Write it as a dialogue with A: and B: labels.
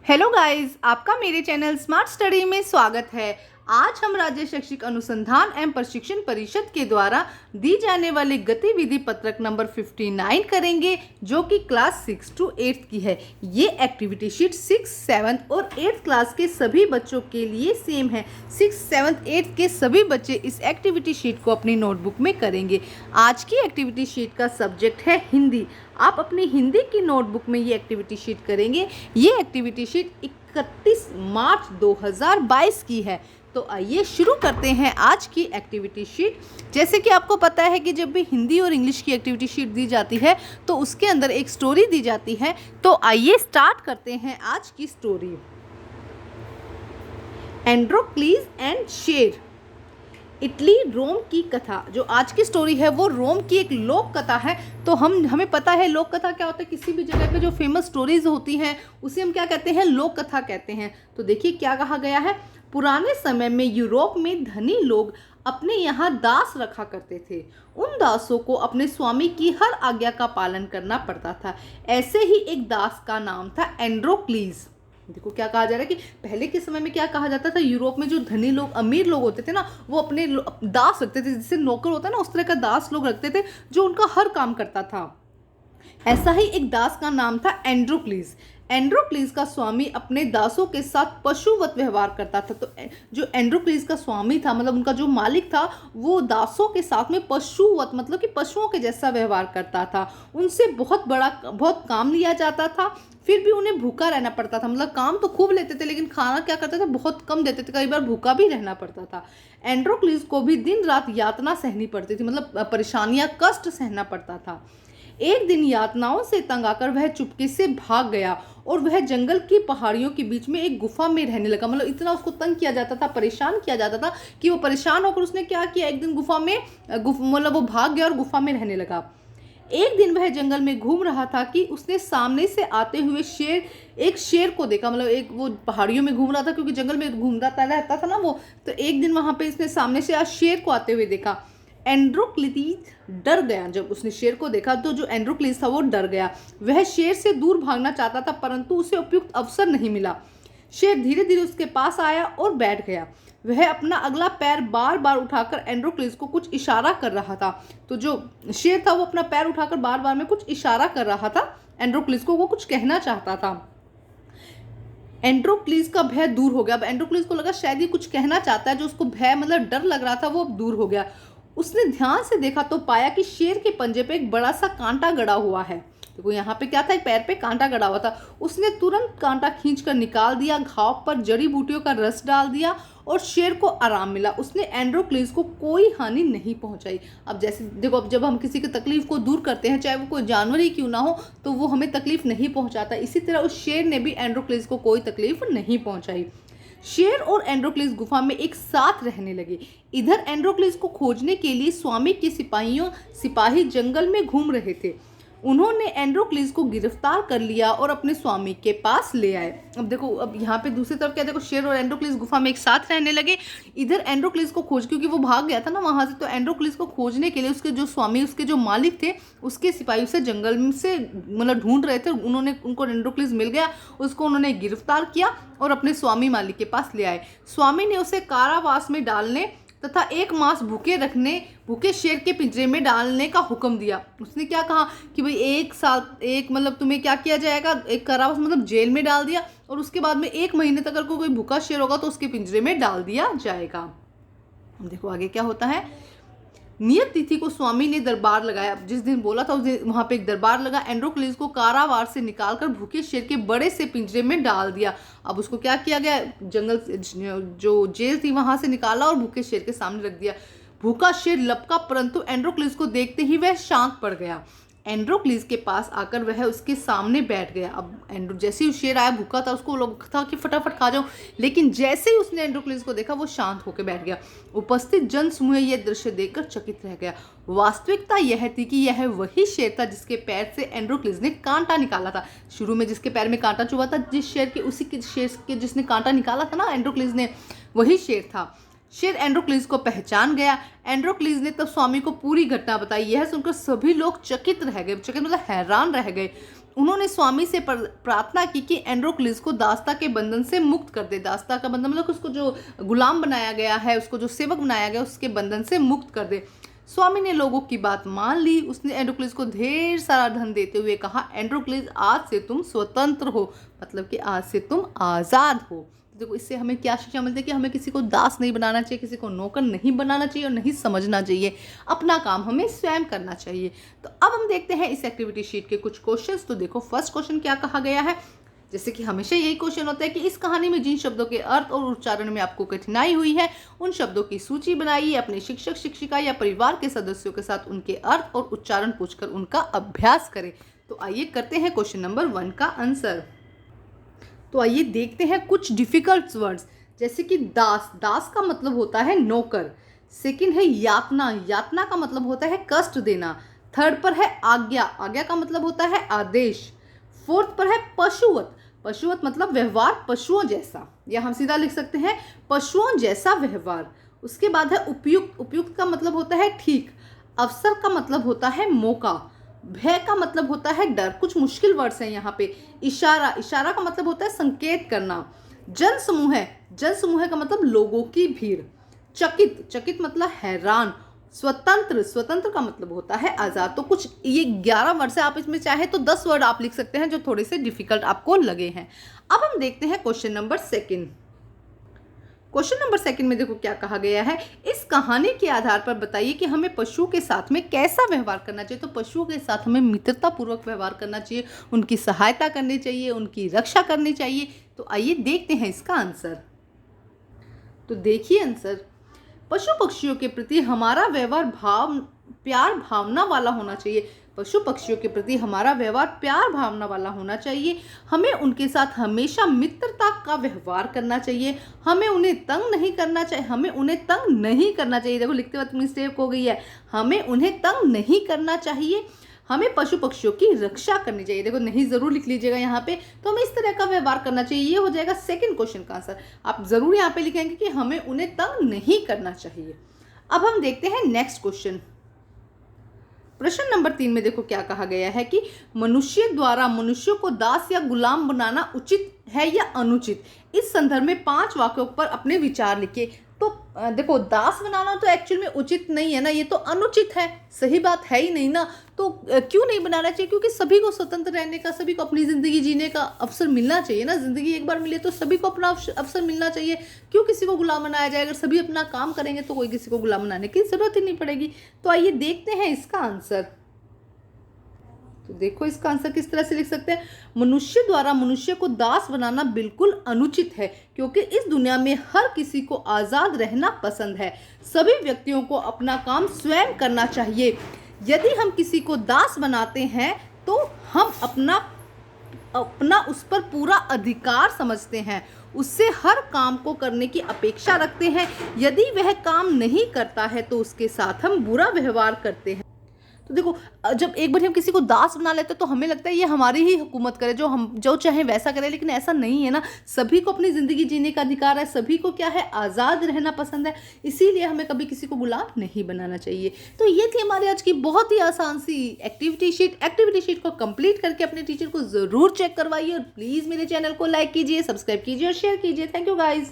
A: Hello guys, आपका मेरे channel smart study में स्वागत है। आज हम राज्य शैक्षिक अनुसंधान एवं प्रशिक्षण परिषद के द्वारा दी जाने वाली गतिविधि पत्रक नंबर 59 करेंगे, जो कि क्लास 6 to 8 की है। ये एक्टिविटी शीट 6, 7 और 8 क्लास के सभी बच्चों के लिए सेम है। 6, 7, 8 के सभी बच्चे इस एक्टिविटी शीट को अपनी नोटबुक में करेंगे। आज की एक्टिविटी शीट का सब्जेक्ट है हिंदी। आप अपनी हिंदी की नोटबुक में ये एक्टिविटी शीट करेंगे। ये एक्टिविटी शीट 31 मार्च 2022 की है। तो आइए शुरू करते हैं आज की एक्टिविटी शीट। जैसे कि आपको पता है कि जब भी हिंदी और इंग्लिश की एक्टिविटी शीट दी जाती है तो उसके अंदर एक स्टोरी दी जाती है। तो आइए स्टार्ट करते हैं आज की स्टोरी। एंड्रोक्लीज एंड शेर। इटली रोम की कथा। जो आज की स्टोरी है वो रोम की एक लोक कथा है। तो हमें पता है लोक कथा क्या होता है। किसी भी जगह पे जो फेमस स्टोरीज होती हैं उसे हम क्या कहते हैं, लोक कथा कहते हैं। तो देखिए क्या कहा गया है। पुराने समय में यूरोप में धनी लोग अपने यहाँ दास रखा करते थे। उन दासों को अपने स्वामी की हर आज्ञा का पालन करना पड़ता था। ऐसे ही एक दास का नाम था एंड्रोक्लीज। देखो क्या कहा जा रहा है कि पहले के समय में क्या कहा जाता था, यूरोप में जो धनी लोग, अमीर लोग होते थे ना, वो अपने दास रखते थे। जैसे नौकर होता है ना, उस तरह का दास लोग रखते थे जो उनका हर काम करता था। ऐसा ही एक दास का नाम था एंड्रोक्लीज। एंड्रोक्लीज का स्वामी अपने दासों के साथ पशुवत व्यवहार करता था। तो जो एंड्रोक्लीज का स्वामी था, मतलब उनका जो मालिक था, वो दासों के साथ में पशुवत मतलब कि पशुओं के जैसा व्यवहार करता था। उनसे बहुत काम लिया जाता था, फिर भी उन्हें भूखा रहना पड़ता था। मतलब काम तो खूब लेते थे लेकिन खाना क्या करते थे, बहुत कम देते थे। कई बार भूखा भी रहना पड़ता था। एंड्रोक्लीज को भी दिन रात यातना सहनी पड़ती थी, मतलब परेशानियां, कष्ट सहना पड़ता था। एक दिन यातनाओं से तंग आकर वह चुपके से भाग गया और वह जंगल की पहाड़ियों के बीच में एक गुफा में रहने लगा। मतलब इतना उसको तंग किया जाता था, परेशान किया जाता था कि वो परेशान होकर उसने क्या किया, एक दिन गुफा में मतलब वो भाग गया और गुफा में रहने लगा। एक दिन वह जंगल में घूम रहा था कि उसने सामने से आते हुए एक शेर को देखा। मतलब एक वो पहाड़ियों में घूम रहा था क्योंकि जंगल में घूमता रहता था ना वो। तो एक दिन वहां पे इसने सामने से शेर को आते हुए देखा। एंड्रोक्लीज डर गया। जब उसने शेर को देखा तो जो एंड्रोक्लीज था वो डर गया। वह शेर से दूर भागना चाहता था परंतु उसे उपयुक्त अवसर नहीं मिला। शेर धीरे धीरे उसके पास आया और बैठ गया। वह अपना अगला पैर बार बार उठाकर एंड्रोक्लीज को कुछ इशारा कर रहा था। तो जो शेर था वो अपना पैर उठाकर बार बार में कुछ इशारा कर रहा था एंड्रोक्लीज को, वो कुछ कहना चाहता था। एंड्रोक्लीज का भय दूर हो गया। अब एंड्रोक्लीज को लगा शायद ये कुछ कहना चाहता है। जो उसको भय मतलब डर लग रहा था वो अब दूर हो गया। उसने ध्यान से देखा तो पाया कि शेर के पंजे पे एक बड़ा सा कांटा गड़ा हुआ है। देखो यहाँ पे क्या था, एक पैर पे कांटा गड़ा हुआ था। उसने तुरंत कांटा खींचकर निकाल दिया, घाव पर जड़ी बूटियों का रस डाल दिया और शेर को आराम मिला। उसने एंड्रोक्लीज को कोई हानि नहीं पहुंचाई। अब जैसे देखो, अब जब हम किसी की तकलीफ को दूर करते हैं, चाहे वो कोई जानवर ही क्यों ना हो, तो वो हमें तकलीफ नहीं पहुंचाता। इसी तरह उस शेर ने भी एंड्रोक्लीज को कोई तकलीफ नहीं पहुंचाई। शेर और एंड्रोक्लीज गुफा में एक साथ रहने लगे। इधर एंड्रोक्लीज को खोजने के लिए स्वामी के सिपाही जंगल में घूम रहे थे। उन्होंने एंड्रोक्लीज को गिरफ्तार कर लिया और अपने स्वामी के पास ले आए। अब देखो, अब यहाँ पे दूसरी तरफ क्या, देखो शेर और एंड्रोक्लीज गुफा में एक साथ रहने लगे। इधर एंड्रोक्लीज को क्योंकि वो भाग गया था ना वहां से, तो एंड्रोक्लीज को खोजने के लिए उसके जो स्वामी, उसके जो मालिक थे, उसके सिपाही उसे जंगल में से मतलब ढूंढ रहे थे। उनको एंड्रोक्लीज मिल गया, उसको उन्होंने गिरफ्तार किया और अपने स्वामी मालिक के पास ले आए। स्वामी ने उसे कारावास में डालने तथा 1 मास भूखे शेर के पिंजरे में डालने का हुक्म दिया। उसने क्या कहा कि भाई 1 साल मतलब तुम्हें क्या किया जाएगा, एक कारावास मतलब जेल में डाल दिया, और उसके बाद में 1 महीने तक अगर कोई भूखा शेर होगा तो उसके पिंजरे में डाल दिया जाएगा। देखो आगे क्या होता है। नियत तिथि को स्वामी ने दरबार लगाया। जिस दिन बोला था उस दिन वहां पे एक दरबार लगा। एंड्रोक्लीज को कारावास से निकालकर भूखे शेर के बड़े से पिंजरे में डाल दिया। अब उसको क्या किया गया, जंगल जो जेल थी वहां से निकाला और भूखे शेर के सामने रख दिया। भूखा शेर लपका परंतु एंड्रोक्लीज को देखते ही वह शांत पड़ गया। एंड्रोक्लीज के पास आकर वह उसके सामने बैठ गया। अब जैसे ही शेर आया, भूखा था, उसको लगा था कि फटाफट खा जाऊं, लेकिन जैसे ही उसने एंड्रोक्लीज को देखा वो शांत होकर बैठ गया। उपस्थित जन समूह यह दृश्य देखकर चकित रह गया। वास्तविकता यह थी कि यह वही शेर था जिसके पैर से एंड्रोक्लीज ने कांटा निकाला था। शुरू में जिसके पैर में कांटा चुभा था, शेर के जिसने कांटा निकाला था ना एंड्रोक्लीज ने, वही शेर था। शेर एंड्रोक्लीज को पहचान गया। एंड्रोक्लीज ने तब स्वामी को पूरी घटना बताई। यह सुनकर सभी लोग चकित रह गए। चकित मतलब हैरान रह गए। उन्होंने स्वामी से प्रार्थना की कि एंड्रोक्लिस को दास्ता के बंधन से मुक्त कर दे। दास्ता का बंधन मतलब उसको जो गुलाम बनाया गया है, उसको जो सेवक बनाया गया, उसके बंधन से मुक्त कर दे। स्वामी ने लोगों की बात मान ली। उसने एंड्रोक्लिस को ढेर सारा धन देते हुए कहा, एंड्रोक्लिस आज से तुम स्वतंत्र हो, मतलब कि आज से तुम आज़ाद हो। देखो इससे हमें क्या शिक्षा मिलती है कि हमें किसी को दास नहीं बनाना चाहिए, किसी को नौकर नहीं बनाना चाहिए और नहीं समझना चाहिए। अपना काम हमें स्वयं करना चाहिए। तो अब हम देखते हैं इस एक्टिविटी शीट के कुछ क्वेश्चंस। तो देखो फर्स्ट क्वेश्चन क्या कहा गया है। जैसे कि हमेशा यही क्वेश्चन होता है कि इस कहानी में जिन शब्दों के अर्थ और उच्चारण में आपको कठिनाई हुई है उन शब्दों की सूची बनाइए। अपने शिक्षक शिक्षिका या परिवार के सदस्यों के साथ उनके अर्थ और उच्चारण पूछकर उनका अभ्यास करें। तो आइए करते हैं क्वेश्चन नंबर 1 का आंसर। तो आइए देखते हैं कुछ डिफिकल्ट वर्ड्स। जैसे कि दास, दास का मतलब होता है नौकर। सेकंड है यातना, यातना का मतलब होता है कष्ट देना। थर्ड पर है आज्ञा, आज्ञा का मतलब होता है आदेश। फोर्थ पर है पशुवत, पशुवत मतलब व्यवहार पशुओं जैसा, या हम सीधा लिख सकते हैं पशुओं जैसा व्यवहार। उसके बाद है उपयुक्त, उपयुक्त का मतलब होता है ठीक। अवसर का मतलब होता है मौका। भय का मतलब होता है डर। कुछ मुश्किल वर्ड्स हैं यहाँ पे। इशारा, इशारा का मतलब होता है संकेत करना। जन समूह है, जन समूह का मतलब लोगों की भीड़। चकित, चकित मतलब हैरान। स्वतंत्र, स्वतंत्र का मतलब होता है आजाद। तो कुछ ये 11 वर्ड है, आप इसमें चाहे तो 10 वर्ड आप लिख सकते हैं जो थोड़े से डिफिकल्ट आपको लगे हैं। अब हम देखते हैं क्वेश्चन नंबर 2। क्वेश्चन नंबर 2 में देखो क्या कहा गया है। इस कहानी के आधार पर बताइए कि हमें पशुओं के साथ में कैसा व्यवहार करना चाहिए। तो पशुओं के साथ हमें मित्रता पूर्वक व्यवहार करना चाहिए, उनकी सहायता करनी चाहिए, उनकी रक्षा करनी चाहिए। तो आइए देखते हैं इसका आंसर। तो देखिए आंसर, पशु पक्षियों के प्रति हमारा व्यवहार प्यार भावना वाला होना चाहिए। पशु पक्षियों के प्रति हमारा व्यवहार प्यार भावना वाला होना चाहिए। हमें उनके साथ हमेशा मित्रता का व्यवहार करना चाहिए। हमें उन्हें तंग नहीं करना चाहिए, हमें उन्हें तंग नहीं करना चाहिए। देखो लिखते वक्त मिस्टेक हो गई है, हमें उन्हें तंग नहीं करना चाहिए। हमें पशु पक्षियों की रक्षा करनी चाहिए। देखो नहीं जरूर लिख लीजिएगा यहाँ पे। तो हमें इस तरह का व्यवहार करना चाहिए। ये हो जाएगा सेकंड क्वेश्चन का आंसर। आप जरूर यहाँ पे लिखेंगे कि हमें उन्हें तंग नहीं करना चाहिए। अब हम देखते हैं नेक्स्ट क्वेश्चन। प्रश्न नंबर 3 में देखो क्या कहा गया है कि मनुष्य द्वारा मनुष्य को दास या गुलाम बनाना उचित है या अनुचित। इस संदर्भ में 5 वाक्यों पर अपने विचार लिखिए। तो देखो दास बनाना तो एक्चुअल में उचित नहीं है ना, ये तो अनुचित है, सही बात है ही नहीं ना। तो क्यों नहीं बनाना चाहिए? क्योंकि सभी को स्वतंत्र रहने का, सभी को अपनी ज़िंदगी जीने का अवसर मिलना चाहिए ना। ज़िंदगी एक बार मिले तो सभी को अपना अवसर मिलना चाहिए। क्यों किसी को गुलाम बनाया जाए? अगर सभी अपना काम करेंगे तो कोई किसी को गुलाम बनाने की ज़रूरत ही नहीं पड़ेगी। तो आइए देखते हैं इसका आंसर। तो देखो इसका आंसर किस तरह से लिख सकते हैं। मनुष्य द्वारा मनुष्य को दास बनाना बिल्कुल अनुचित है, क्योंकि इस दुनिया में हर किसी को आज़ाद रहना पसंद है। सभी व्यक्तियों को अपना काम स्वयं करना चाहिए। यदि हम किसी को दास बनाते हैं तो हम अपना उस पर पूरा अधिकार समझते हैं, उससे हर काम को करने की अपेक्षा रखते हैं। यदि वह काम नहीं करता है तो उसके साथ हम बुरा व्यवहार करते हैं। तो देखो जब एक बार हम किसी को दास बना लेते हैं तो हमें लगता है ये हमारी ही हुकूमत करे, जो चाहे वैसा करे। लेकिन ऐसा नहीं है ना। सभी को अपनी ज़िंदगी जीने का अधिकार है, सभी को क्या है, आज़ाद रहना पसंद है। इसीलिए हमें कभी किसी को गुलाम नहीं बनाना चाहिए। तो ये थी हमारी आज की बहुत ही आसान सी एक्टिविटी शीट। एक्टिविटी शीट को कंप्लीट करके अपने टीचर को ज़रूर चेक करवाइए और प्लीज़ मेरे चैनल को लाइक कीजिए, सब्सक्राइब कीजिए और शेयर कीजिए। Thank you guys.